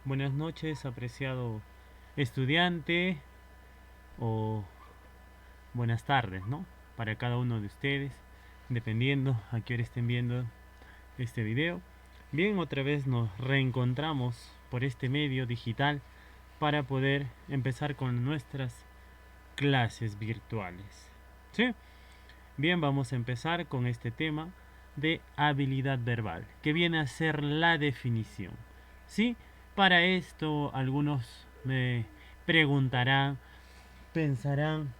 Buenas noches, apreciado estudiante, o buenas tardes, ¿no? Para cada uno de ustedes, dependiendo a qué hora estén viendo este video. Bien, otra vez nos reencontramos por este medio digital para poder empezar con nuestras clases virtuales. ¿Sí? Bien, vamos a empezar con este tema de habilidad verbal, que viene a ser la definición. ¿Sí? Para esto algunos me preguntarán, pensarán,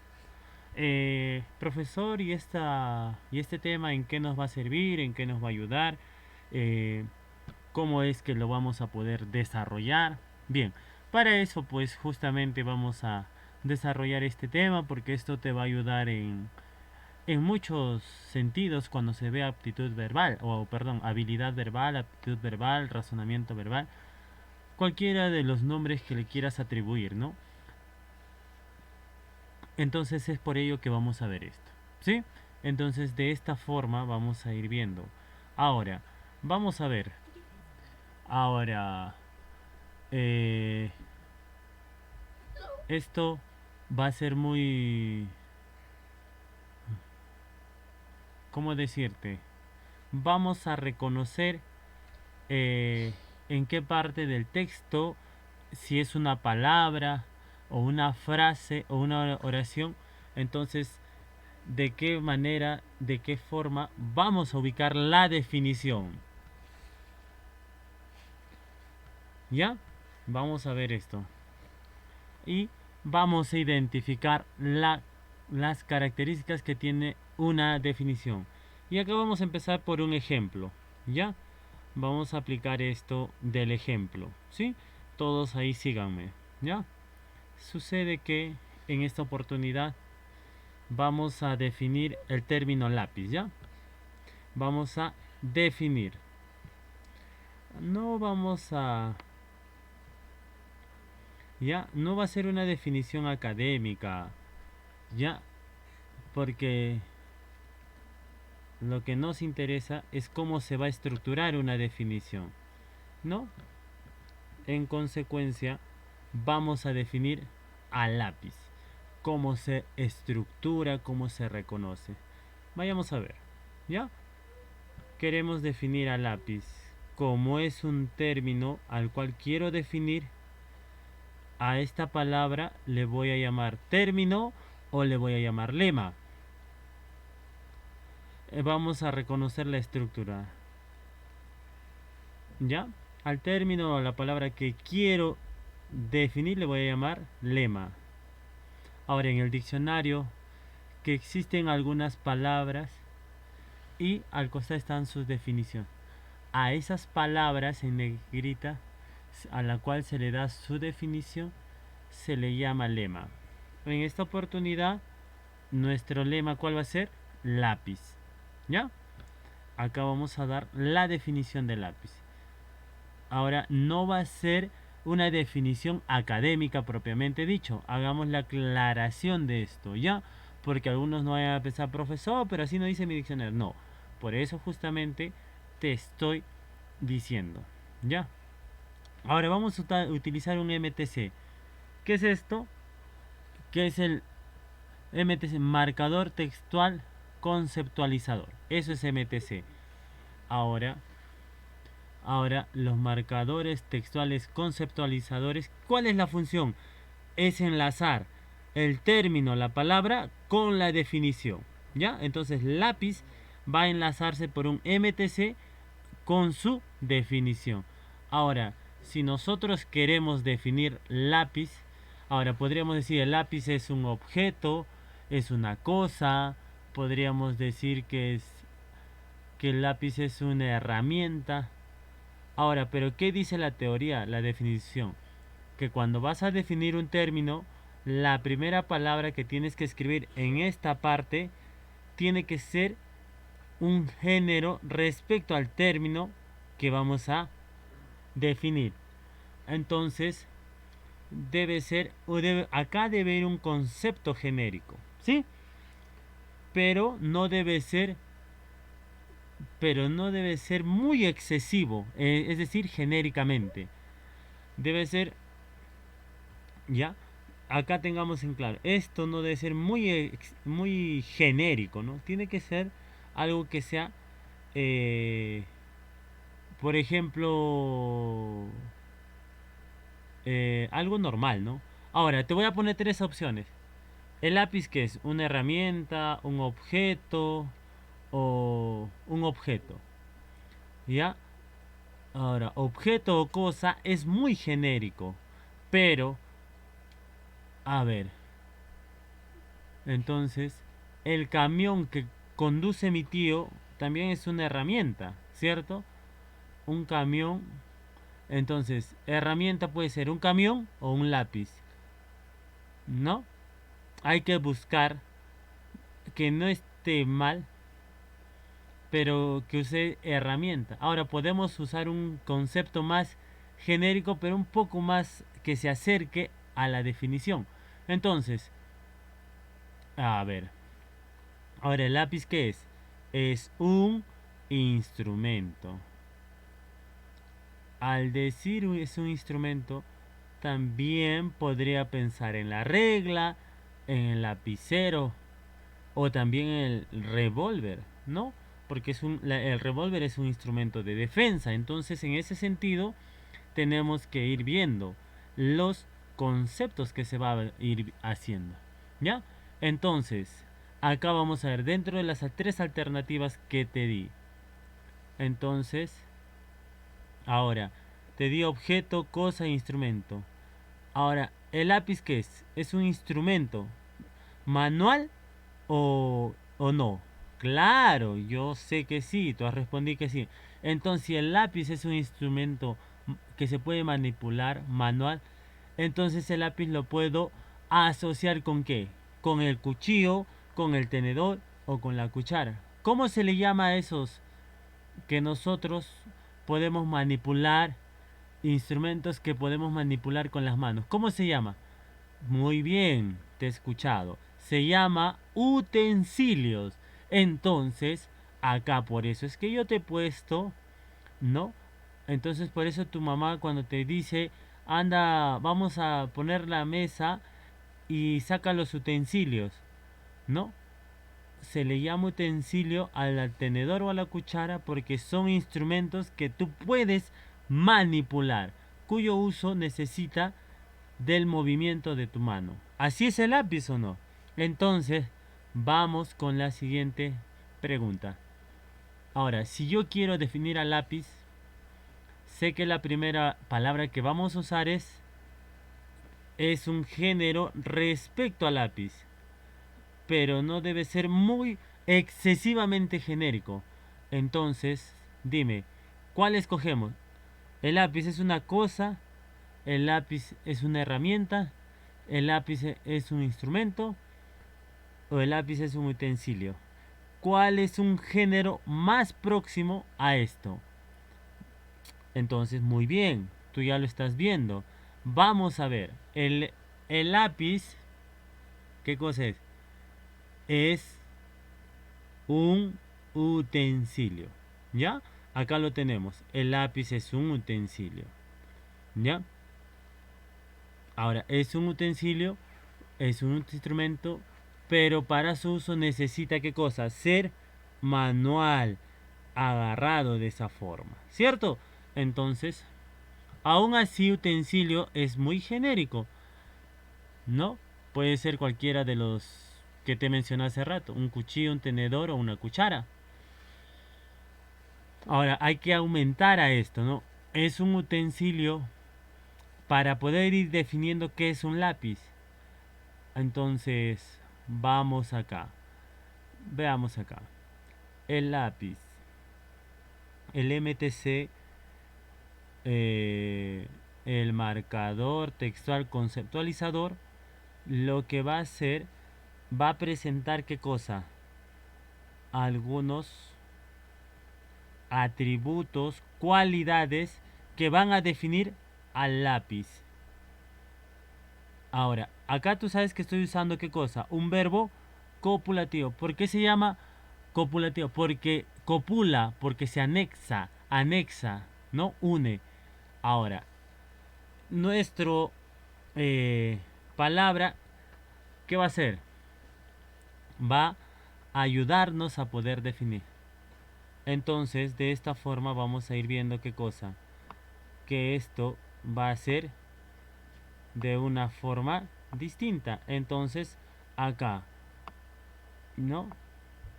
profesor, ¿y este tema en qué nos va a servir? ¿En qué nos va a ayudar? Eh, ¿Cómo es que lo vamos a poder desarrollar? Bien, para eso pues justamente vamos a desarrollar este tema porque esto te va a ayudar en muchos sentidos cuando se ve aptitud verbal, o perdón, habilidad verbal, aptitud verbal, razonamiento verbal, cualquiera de los nombres que le quieras atribuir, ¿no? Entonces es por ello que vamos a ver esto, ¿sí? Entonces de esta forma vamos a ir viendo. Ahora, vamos a ver. Ahora, eh, esto va a ser muy... ¿Cómo decirte? Vamos a reconocer eh, en qué parte del texto, si es una palabra o una frase o una oración, entonces de qué manera, de qué forma vamos a ubicar la definición. ¿Ya? Vamos a ver esto. Y vamos a identificar las características que tiene una definición. Y acá vamos a empezar por un ejemplo. ¿Ya? Vamos a aplicar esto del ejemplo. ¿Sí? Todos ahí síganme. ¿Ya? Sucede que en esta oportunidad vamos a definir el término lápiz. ¿Ya? Vamos a definir. No vamos a... Ya, no va a ser una definición académica. Ya, porque lo que nos interesa es cómo se va a estructurar una definición, ¿no? En consecuencia, vamos a definir al lápiz, cómo se estructura, cómo se reconoce. Vayamos a ver, ¿ya? Queremos definir al lápiz. Como es un término al cual quiero definir, a esta palabra le voy a llamar término o le voy a llamar lema. Vamos a reconocer la estructura. ¿Ya? Al término o la palabra que quiero definir le voy a llamar lema. Ahora en el diccionario que existen algunas palabras y al costado están sus definiciones. A esas palabras en negrita a la cual se le da su definición se le llama lema. En esta oportunidad nuestro lema ¿cuál va a ser? Lápiz. ¿Ya? Acá vamos a dar la definición de lápiz. Ahora, no va a ser una definición académica propiamente dicho. Hagamos la aclaración de esto, ¿ya? Porque algunos no vayan a pensar, profesor, pero así no dice mi diccionario. No, por eso justamente te estoy diciendo, ¿ya? Ahora vamos a utilizar un MTC. ¿Qué es esto? ¿Qué es el MTC? Marcador textual conceptualizador. Eso es MTC. Ahora, los marcadores textuales conceptualizadores, ¿cuál es la función? Es enlazar el término, la palabra, con la definición. ¿Ya? Entonces, lápiz va a enlazarse por un MTC con su definición. Ahora, si nosotros queremos definir lápiz, ahora podríamos decir el lápiz es un objeto, es una cosa, podríamos decir que el lápiz es una herramienta. Ahora, pero ¿qué dice la teoría, la definición? Que cuando vas a definir un término, la primera palabra que tienes que escribir en esta parte tiene que ser un género respecto al término que vamos a definir. Entonces, debe ser, acá debe ir un concepto genérico, ¿sí? Pero no debe ser, muy excesivo, es decir, genéricamente. debe ser, ya, acá tengamos en claro, esto no debe ser muy genérico, ¿no? Tiene que ser algo que sea, eh, por ejemplo, algo normal, ¿no? Ahora, te voy a poner tres opciones. ¿El lápiz qué es? ¿Una herramienta, un objeto o un objeto? ¿Ya? Ahora, objeto o cosa es muy genérico, pero, a ver, entonces, el camión que conduce mi tío también es una herramienta, ¿cierto? Un camión, entonces, herramienta puede ser un camión o un lápiz, ¿no? Hay que buscar que no esté mal, pero que use herramienta. Ahora podemos usar un concepto más genérico, pero un poco más que se acerque a la definición. Entonces, a ver, ahora el lápiz ¿qué es? Es un instrumento. Al decir es un instrumento, también podría pensar en la regla, en el lapicero o también el revólver, ¿no? Porque el revólver es un instrumento de defensa. Entonces, en ese sentido, tenemos que ir viendo los conceptos que se va a ir haciendo. ¿Ya? Entonces, acá vamos a ver dentro de las tres alternativas que te di. Entonces, ahora, te di objeto, cosa e instrumento. Ahora, ¿el lápiz qué es? ¿Es un instrumento manual o no? Claro, yo sé que sí, tú has respondido que sí. Entonces, si el lápiz es un instrumento que se puede manipular manual, entonces el lápiz lo puedo asociar con qué? Con el cuchillo, con el tenedor o con la cuchara. ¿Cómo se le llama a esos que nosotros podemos manipular, instrumentos que podemos manipular con las manos? ¿Cómo se llama? Muy bien, te he escuchado. Se llama utensilios. Entonces, acá por eso es que yo te he puesto, ¿no? Entonces por eso tu mamá cuando te dice, anda, vamos a poner la mesa y saca los utensilios, ¿no? Se le llama utensilio al tenedor o a la cuchara porque son instrumentos que tú puedes manipular, cuyo uso necesita del movimiento de tu mano. ¿Así es el lápiz o no? Entonces, vamos con la siguiente pregunta. Ahora, si yo quiero definir al lápiz, sé que la primera palabra que vamos a usar es un género respecto al lápiz, pero no debe ser muy excesivamente genérico. Entonces, dime, ¿cuál escogemos? ¿El lápiz es una cosa? ¿El lápiz es una herramienta? ¿El lápiz es un instrumento? ¿O el lápiz es un utensilio? ¿Cuál es un género más próximo a esto? Entonces, muy bien, tú ya lo estás viendo. Vamos a ver, el lápiz, ¿qué cosa es? Es un utensilio, ¿ya? Acá lo tenemos, el lápiz es un utensilio, ¿ya? Ahora, es un utensilio, es un instrumento, pero para su uso necesita ¿qué cosa? Ser manual, agarrado de esa forma, ¿cierto? Entonces, aún así utensilio es muy genérico, ¿no? Puede ser cualquiera de los que te mencioné hace rato, un cuchillo, un tenedor o una cuchara. Ahora, hay que aumentar a esto, ¿no? Es un utensilio para poder ir definiendo qué es un lápiz. Entonces, vamos acá. Veamos acá. El lápiz. El MTC, el marcador textual conceptualizador, lo que va a hacer, va a presentar qué cosa? Algunos atributos, cualidades que van a definir al lápiz. Ahora, acá tú sabes que estoy usando qué cosa? Un verbo copulativo. ¿Por qué se llama copulativo? Porque copula, porque se anexa, ¿no? Une. Ahora, nuestro palabra, ¿qué va a hacer? Va a ayudarnos a poder definir. Entonces, de esta forma vamos a ir viendo qué cosa. Que esto va a ser de una forma distinta. Entonces, acá, ¿no?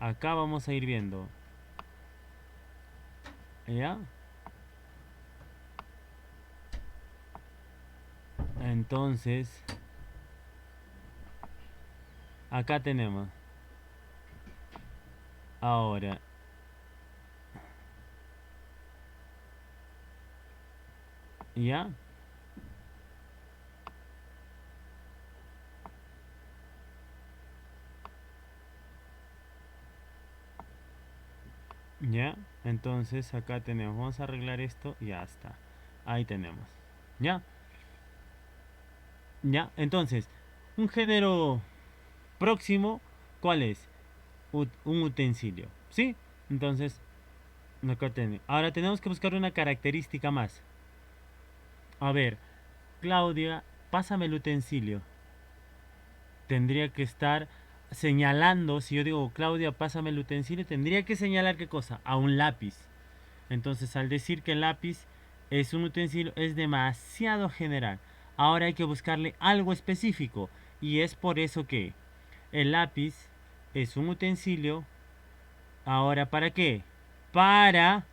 Acá vamos a ir viendo. ¿Ya? Entonces, acá tenemos. Ahora, ¿ya? ¿Ya? Entonces acá tenemos, vamos a arreglar esto y ya está. Ahí tenemos. ¿Ya? ¿Ya? Entonces, un género próximo, ¿cuál es? Un utensilio. ¿Sí? Entonces, acá tenemos. Ahora tenemos que buscar una característica más. A ver, Claudia, pásame el utensilio. Tendría que estar señalando, si yo digo, Claudia, pásame el utensilio, tendría que señalar qué cosa, a un lápiz. Entonces, al decir que el lápiz es un utensilio, es demasiado general. Ahora hay que buscarle algo específico. Y es por eso que el lápiz es un utensilio. Ahora, ¿para qué? Para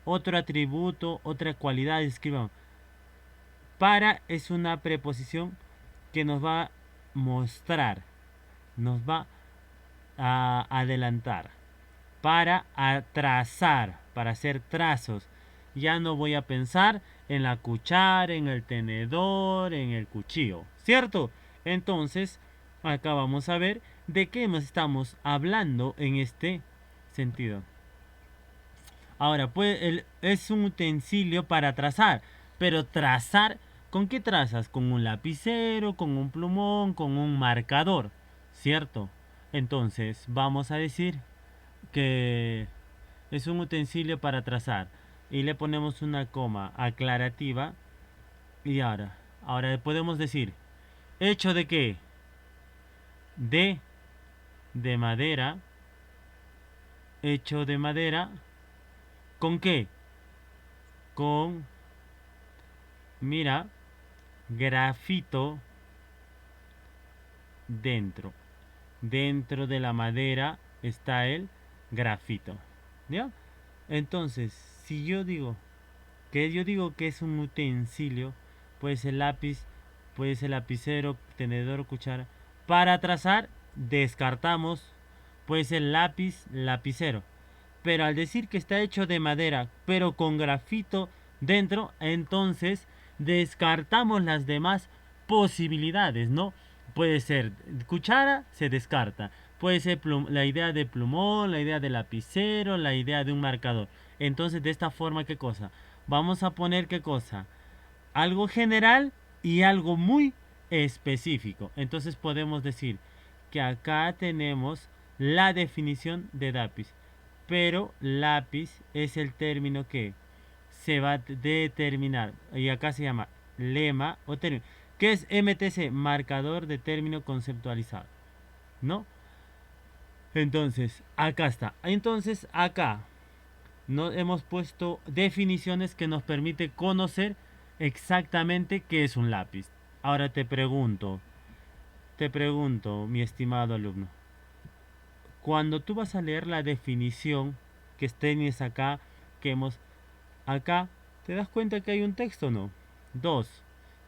otro atributo, otra cualidad. Escribamos. Para es una preposición que nos va a mostrar, nos va a adelantar, para trazar, para hacer trazos. Ya no voy a pensar en la cuchara, en el tenedor, en el cuchillo, ¿cierto? Entonces, acá vamos a ver de qué estamos hablando en este sentido. Ahora, pues es un utensilio para trazar, pero trazar, ¿con qué trazas? Con un lapicero, con un plumón, con un marcador, ¿cierto? Entonces, vamos a decir que es un utensilio para trazar y le ponemos una coma aclarativa y ahora podemos decir, ¿hecho de qué? De, de madera, hecho de madera, ¿con qué? Con, mira, grafito dentro. Dentro de la madera está el grafito. ¿Ya? Entonces, si yo digo que es un utensilio, puede ser lápiz, puede ser lapicero, tenedor, cuchara. Para trazar, descartamos, puede ser lápiz, lapicero. Pero al decir que está hecho de madera, pero con grafito dentro, entonces descartamos las demás posibilidades, ¿no? Puede ser cuchara, se descarta. Puede ser la idea de plumón, la idea de lapicero, la idea de un marcador. Entonces, de esta forma, ¿qué cosa? Vamos a poner qué cosa? Algo general y algo muy específico. Entonces podemos decir que acá tenemos la definición de lápiz. Pero lápiz es el término que se va a determinar. Y acá se llama lema o término. ¿Qué es MTC? Marcador de término conceptualizado. ¿No? Entonces, acá está. Entonces, acá nos hemos puesto definiciones que nos permite conocer exactamente qué es un lápiz. Ahora te pregunto, mi estimado alumno, cuando tú vas a leer la definición que tienes acá, que hemos acá, ¿te das cuenta que hay un texto, no? Dos,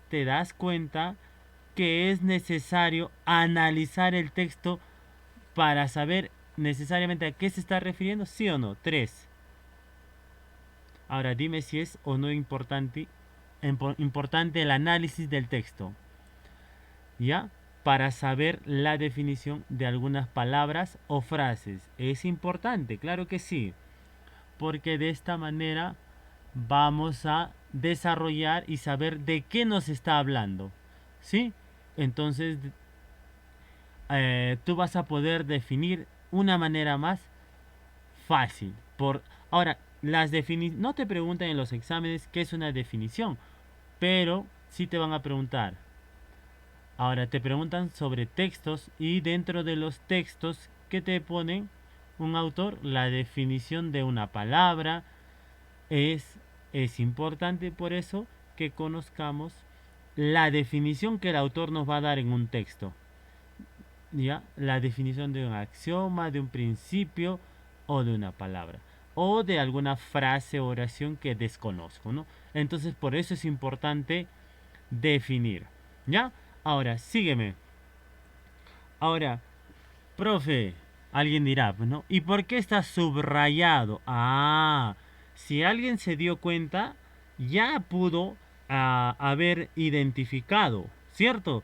¿te das cuenta que es necesario analizar el texto para saber necesariamente a qué se está refiriendo? ¿Sí o no? Tres, ahora dime si es o no importante el análisis del texto, ¿ya? Para saber la definición de algunas palabras o frases. ¿Es importante? Claro que sí, porque de esta manera vamos a desarrollar y saber de qué nos está hablando, ¿sí? Entonces, tú vas a poder definir una manera más fácil. Ahora, no te preguntan en los exámenes qué es una definición, pero sí te van a preguntar. Ahora te preguntan sobre textos y dentro de los textos que te ponen un autor, la definición de una palabra es, es importante por eso que conozcamos la definición que el autor nos va a dar en un texto. ¿Ya? La definición de un axioma, de un principio o de una palabra. O de alguna frase o oración que desconozco, ¿no? Entonces por eso es importante definir. ¿Ya? Ahora, sígueme. Ahora, profe, alguien dirá, ¿no? ¿Y por qué está subrayado? Ah, si alguien se dio cuenta, ya pudo haber identificado, ¿cierto?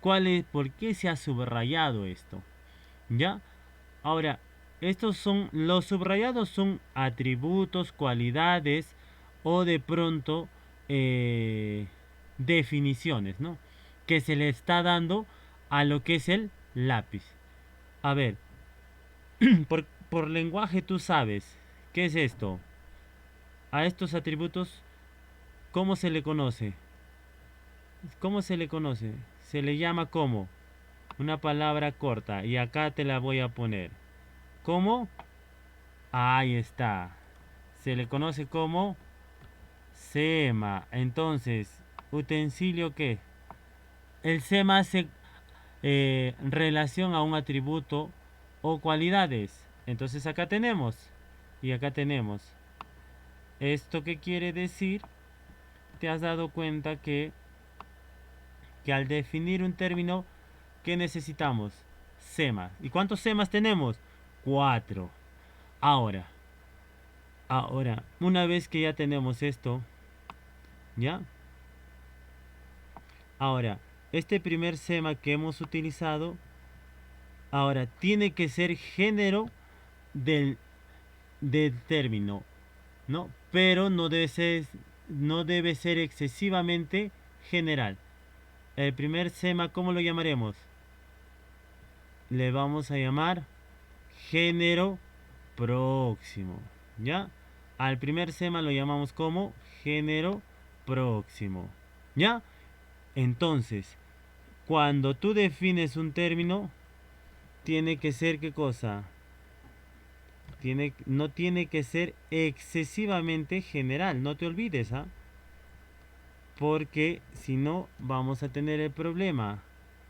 ¿Por qué se ha subrayado esto? ¿Ya? Ahora, los subrayados son atributos, cualidades o de pronto eh, definiciones, ¿no? Que se le está dando a lo que es el lápiz. A ver, por lenguaje tú sabes, ¿qué es esto? A estos atributos, ¿cómo se le conoce? ¿Cómo se le conoce? Se le llama como una palabra corta y acá te la voy a poner. ¿Cómo? Ahí está. Se le conoce como sema. Entonces, ¿utensilio qué? El sema hace relación a un atributo o cualidades. Entonces acá tenemos. Y acá tenemos. ¿Esto qué quiere decir? Te has dado cuenta que al definir un término, ¿qué necesitamos? Sema. ¿Y cuántos semas tenemos? 4. Ahora, una vez que ya tenemos esto, ¿ya? Ahora, este primer sema que hemos utilizado, ahora tiene que ser género del, del término, ¿no? Pero no debe ser excesivamente general. El primer sema, ¿cómo lo llamaremos? Le vamos a llamar género próximo, ¿ya? Al primer sema lo llamamos como género próximo, ¿ya? Entonces, cuando tú defines un término, tiene que ser ¿qué cosa? No tiene que ser excesivamente general, no te olvides, ¿ah? Porque si no, vamos a tener el problema.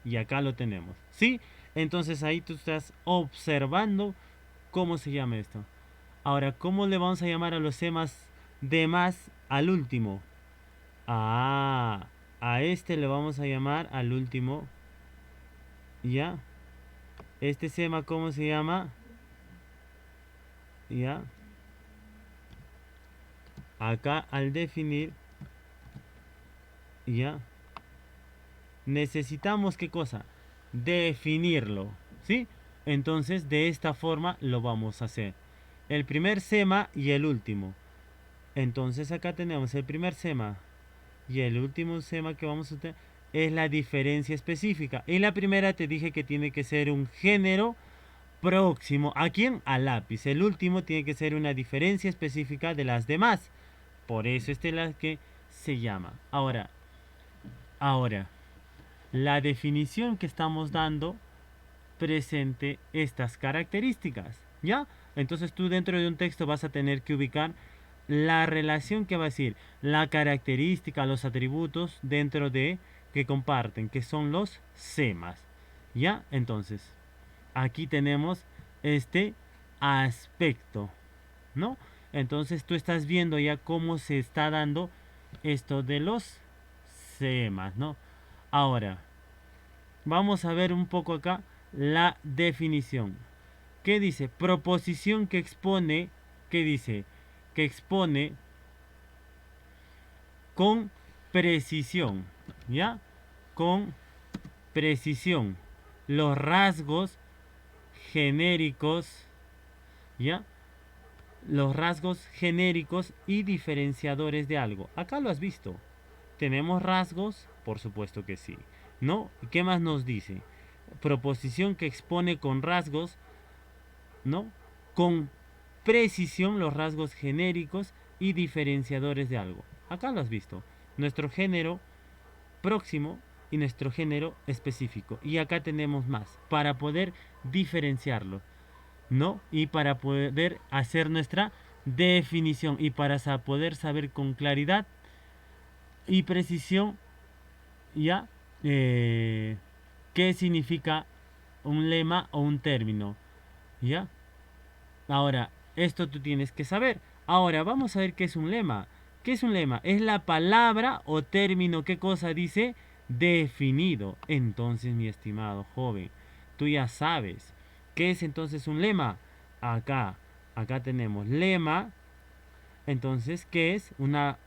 Y acá lo tenemos, ¿sí? Entonces ahí tú estás observando cómo se llama esto. Ahora, ¿cómo le vamos a llamar a los semas de más al último? Ah, a este le vamos a llamar al último. ¿Ya? Este sema, ¿cómo se llama? ¿Ya? Acá al definir, ¿ya? Necesitamos ¿qué cosa? Definirlo, ¿sí? Entonces de esta forma lo vamos a hacer. El primer sema y el último. Entonces acá tenemos el primer sema y el último sema que vamos a tener es la diferencia específica. En la primera te dije que tiene que ser un género próximo. ¿A quién? Al lápiz. El último tiene que ser una diferencia específica de las demás. Por eso este es la que se llama. Ahora, la definición que estamos dando presente estas características, ¿ya? Entonces tú dentro de un texto vas a tener que ubicar la relación que va a decir, la característica, los atributos dentro de que comparten, que son los semas, ¿ya? Entonces, aquí tenemos este aspecto, ¿no? Entonces tú estás viendo ya cómo se está dando esto de los semas, ¿no? Ahora, vamos a ver un poco acá la definición. ¿Qué dice? Proposición que expone, ¿qué dice? Que expone con precisión, ¿ya? Con precisión los rasgos genéricos, ¿ya? Los rasgos genéricos y diferenciadores de algo. Acá lo has visto. ¿Tenemos rasgos? Por supuesto que sí. ¿No? ¿Y qué más nos dice? Proposición que expone con rasgos, ¿no? Con precisión los rasgos genéricos y diferenciadores de algo. Acá lo has visto. Nuestro género próximo y nuestro género específico. Y acá tenemos más para poder diferenciarlo, ¿no? Y para poder hacer nuestra definición y para poder saber con claridad y precisión ya qué significa un lema o un término, ¿ya? Ahora, esto tú tienes que saber. Ahora, vamos a ver qué es un lema. ¿Qué es un lema? Es la palabra o término, ¿qué cosa dice? Definido. Entonces, mi estimado joven, tú ya sabes. ¿Qué es entonces un lema? Acá tenemos lema. Entonces, ¿qué es? Una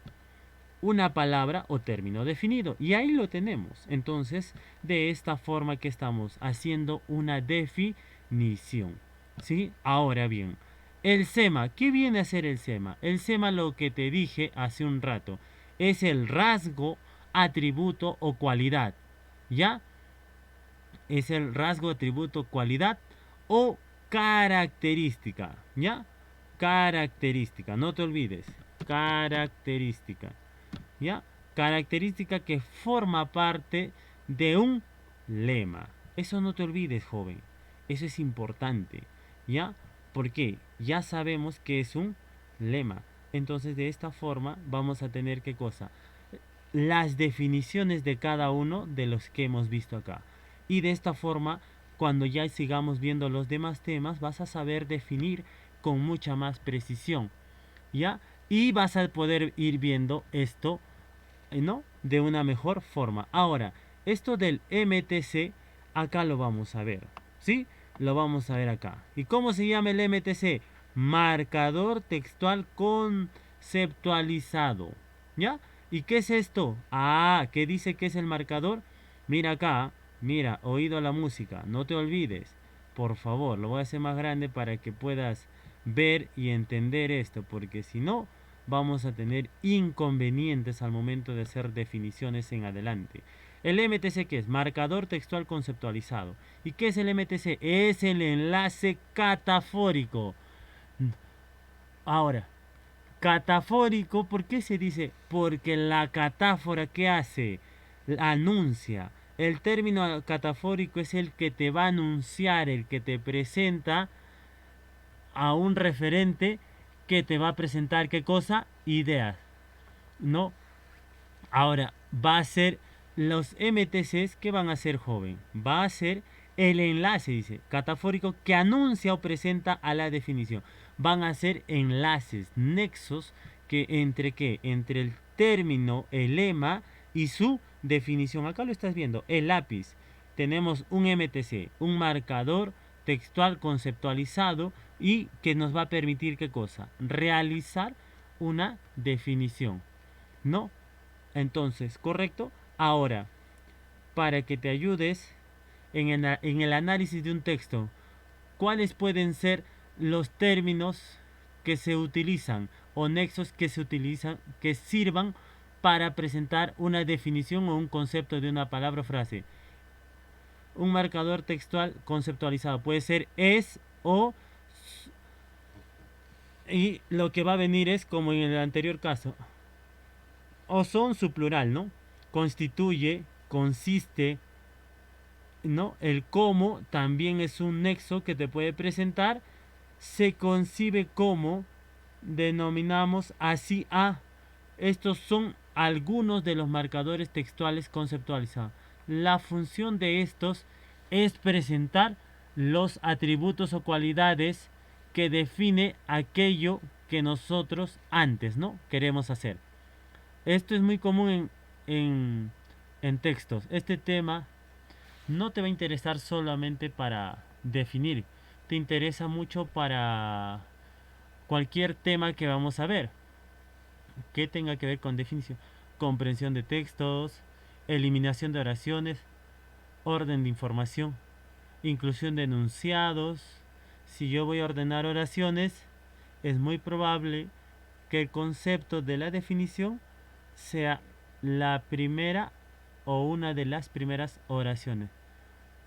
palabra o término definido. Y ahí lo tenemos. Entonces, de esta forma que estamos haciendo una definición. ¿Sí? Ahora bien, el SEMA. ¿Qué viene a ser el SEMA? El SEMA, lo que te dije hace un rato, es el rasgo, atributo o cualidad. ¿Ya? Es el rasgo, atributo, cualidad o característica. ¿Ya? Característica. No te olvides. Característica. ¿Ya? Característica que forma parte de un lema. Eso no te olvides, joven. Eso es importante. ¿Ya? Porque ya sabemos que es un lema. Entonces, de esta forma vamos a tener qué cosa? Las definiciones de cada uno de los que hemos visto acá. Y de esta forma, cuando ya sigamos viendo los demás temas, vas a saber definir con mucha más precisión. ¿Ya? Y vas a poder ir viendo esto, ¿no? De una mejor forma. Ahora, esto del MTC, acá lo vamos a ver, ¿sí? Lo vamos a ver acá. ¿Y cómo se llama el MTC? Marcador textual conceptualizado, ¿ya? ¿Y qué es esto? Ah, ¿qué dice que es el marcador? Mira acá, mira, oído la música, no te olvides. Por favor, lo voy a hacer más grande para que puedas ver y entender esto, porque si no, vamos a tener inconvenientes al momento de hacer definiciones en adelante. El MTC, ¿qué es? Marcador textual conceptualizado. ¿Y qué es el MTC? Es el enlace catafórico. Ahora, catafórico, ¿por qué se dice? Porque la catáfora, ¿qué hace? Anuncia. El término catafórico es el que te va a anunciar, el que te presenta a un referente que te va a presentar, ¿qué cosa? Ideas, ¿no? Ahora, va a ser los MTCs que van a ser, joven. Va a ser el enlace, dice, catafórico que anuncia o presenta a la definición. Van a ser enlaces, nexos, que entre qué? Entre el término, el lema y su definición. Acá lo estás viendo, el lápiz. Tenemos un MTC, un marcador textual conceptualizado y que nos va a permitir, ¿qué cosa? Realizar una definición, ¿no? Entonces, ¿correcto? Ahora, para que te ayudes en el análisis de un texto, ¿cuáles pueden ser los términos que se utilizan o nexos que se utilizan que sirvan para presentar una definición o un concepto de una palabra o frase? Un marcador textual conceptualizado puede ser es o, y lo que va a venir es como en el anterior caso, o son su plural, ¿no? Constituye, consiste, ¿no? El cómo también es un nexo que te puede presentar. Se concibe como, denominamos así a. Estos son algunos de los marcadores textuales conceptualizados. La función de estos es presentar los atributos o cualidades que define aquello que nosotros antes, ¿no? Queremos hacer. Esto es muy común en textos. Este tema no te va a interesar solamente para definir, te interesa mucho para cualquier tema que vamos a ver, que tenga que ver con definición, comprensión de textos, eliminación de oraciones, orden de información, inclusión de enunciados. Si yo voy a ordenar oraciones, es muy probable que el concepto de la definición sea la primera o una de las primeras oraciones.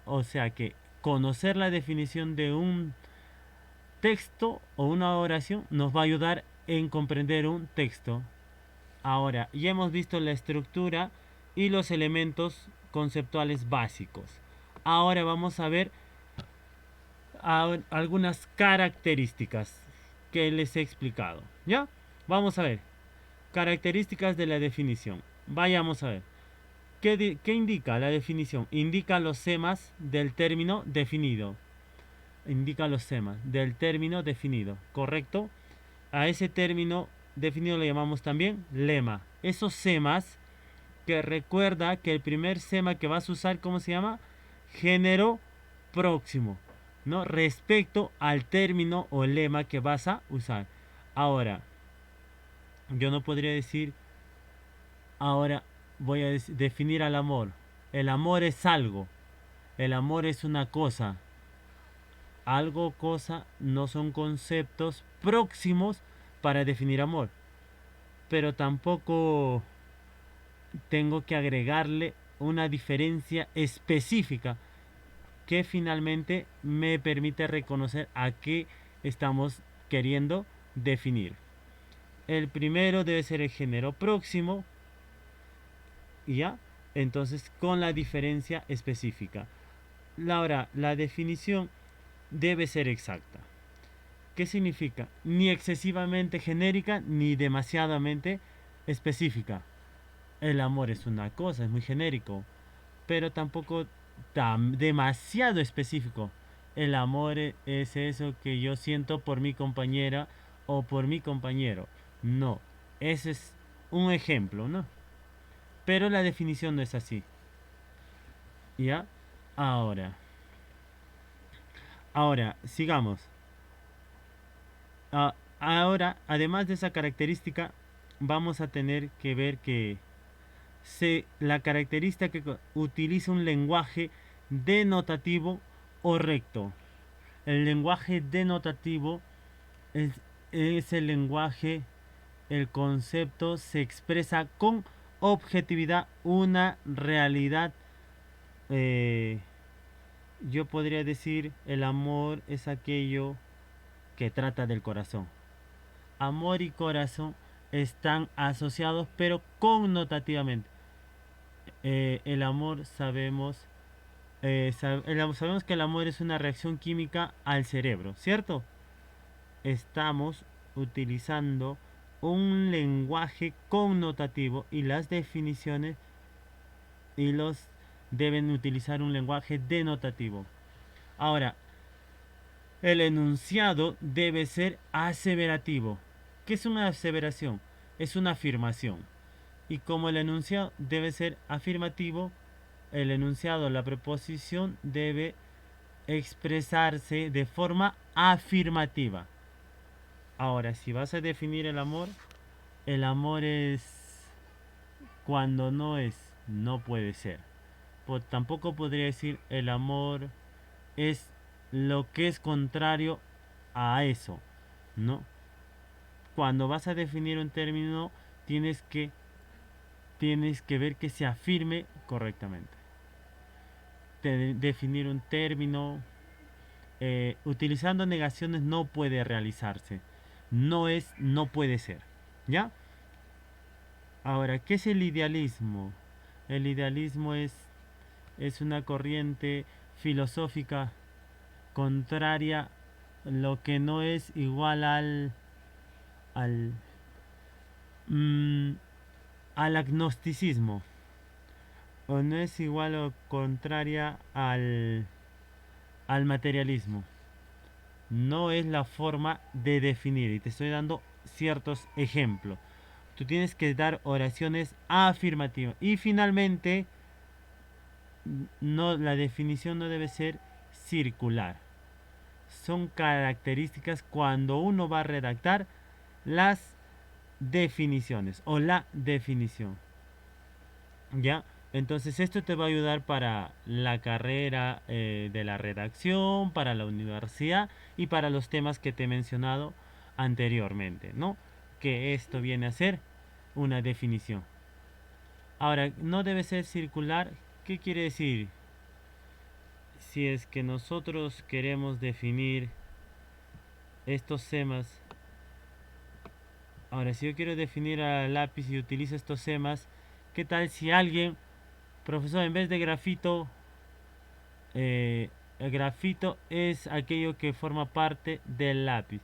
O sea que conocer la definición de un texto o una oración nos va a ayudar en comprender un texto. Ahora, ya hemos visto la estructura y los elementos conceptuales básicos. Ahora vamos a ver algunas características que les he explicado. ¿Ya? Vamos a ver. Características de la definición. Vayamos a ver. ¿Qué indica la definición? Indica los semas del término definido. Indica los semas del término definido. ¿Correcto? A ese término definido le llamamos también lema. Esos semas que recuerda que el primer sema que vas a usar, ¿cómo se llama? Género próximo, ¿no? Respecto al término o lema que vas a usar. Ahora, yo no podría decir, ahora voy a definir al amor. El amor es algo, el amor es una cosa. Algo, cosa, no son conceptos próximos para definir amor. Pero tampoco tengo que agregarle una diferencia específica que finalmente me permite reconocer a qué estamos queriendo definir. El primero debe ser el género próximo, ¿ya? Entonces, con la diferencia específica. Ahora, la definición debe ser exacta. ¿Qué significa? Ni excesivamente genérica ni demasiadamente específica. El amor es una cosa, es muy genérico, pero tampoco demasiado específico. El amor es eso que yo siento por mi compañera o por mi compañero. No, ese es un ejemplo, ¿no? Pero la definición no es así. ¿Ya? Ahora, sigamos. Ahora, además de esa característica, vamos a tener que ver que la característica que utiliza un lenguaje denotativo o recto. El lenguaje denotativo es el lenguaje, el concepto se expresa con objetividad, una realidad. eh, yo podría decir, el amor es aquello que trata del corazón. Amor y corazón están asociados, pero connotativamente. El amor sabemos, sabemos que el amor es una reacción química al cerebro, ¿cierto? Estamos utilizando un lenguaje connotativo y las definiciones y los deben utilizar un lenguaje denotativo. Ahora, el enunciado debe ser aseverativo. ¿Qué es una aseveración? Es una afirmación. Y como el enunciado debe ser afirmativo, el enunciado, la preposición debe expresarse de forma afirmativa. Ahora, si vas a definir el amor es cuando no es, no puede ser. Tampoco podría decir el amor es lo que es contrario a eso, ¿no? Cuando vas a definir un término, tienes que, tienes que ver que se afirme correctamente. Definir un término, utilizando negaciones no puede realizarse. No es, no puede ser. ¿Ya? Ahora, ¿qué es el idealismo? El idealismo es una corriente filosófica contraria, lo que no es igual al, mm, al agnosticismo, o no es igual o contraria al materialismo. No es la forma de definir, y te estoy dando ciertos ejemplos. Tú tienes que dar oraciones afirmativas. Y finalmente, no, la definición no debe ser circular. Son características cuando uno va a redactar las definiciones o la definición. ¿Ya? Entonces esto te va a ayudar para la carrera de la redacción, para la universidad y para los temas que te he mencionado anteriormente, ¿no? Que esto viene a ser una definición. Ahora, no debe ser circular. ¿Qué quiere decir? Si es que nosotros queremos definir estos temas. Ahora, si yo quiero definir al lápiz y utilizo estos temas, ¿Qué tal si alguien, profesor, en vez de grafito, el grafito es aquello que forma parte del lápiz?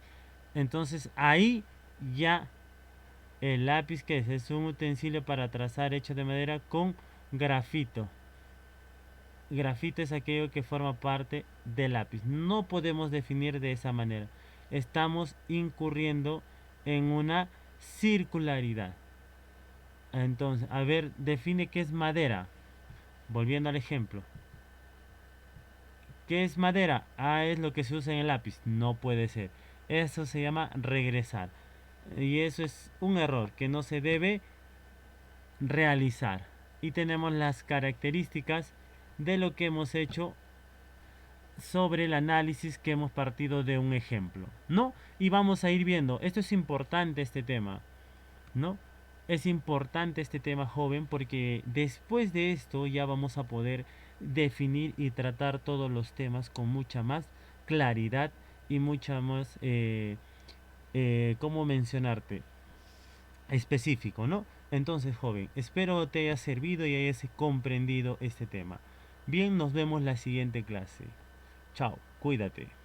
Entonces ahí ya el lápiz, que es un utensilio para trazar hecho de madera con grafito. Grafito es aquello que forma parte del lápiz. No podemos definir de esa manera. Estamos incurriendo en una circularidad. Entonces, a ver, define qué es madera. Volviendo al ejemplo. ¿Qué es madera? Ah, es lo que se usa en el lápiz. No puede ser. Eso se llama regresar. Y eso es un error que no se debe realizar. Y tenemos las características de lo que hemos hecho sobre el análisis que hemos partido de un ejemplo, ¿no? Y vamos a ir viendo, esto es importante este tema, ¿no? Es importante este tema, joven, porque después de esto ya vamos a poder definir y tratar todos los temas con mucha más claridad y mucha más, ¿cómo mencionarte? Específico, ¿no? Entonces, joven, espero te haya servido y hayas comprendido este tema. Bien, nos vemos la siguiente clase. Chao, cuídate.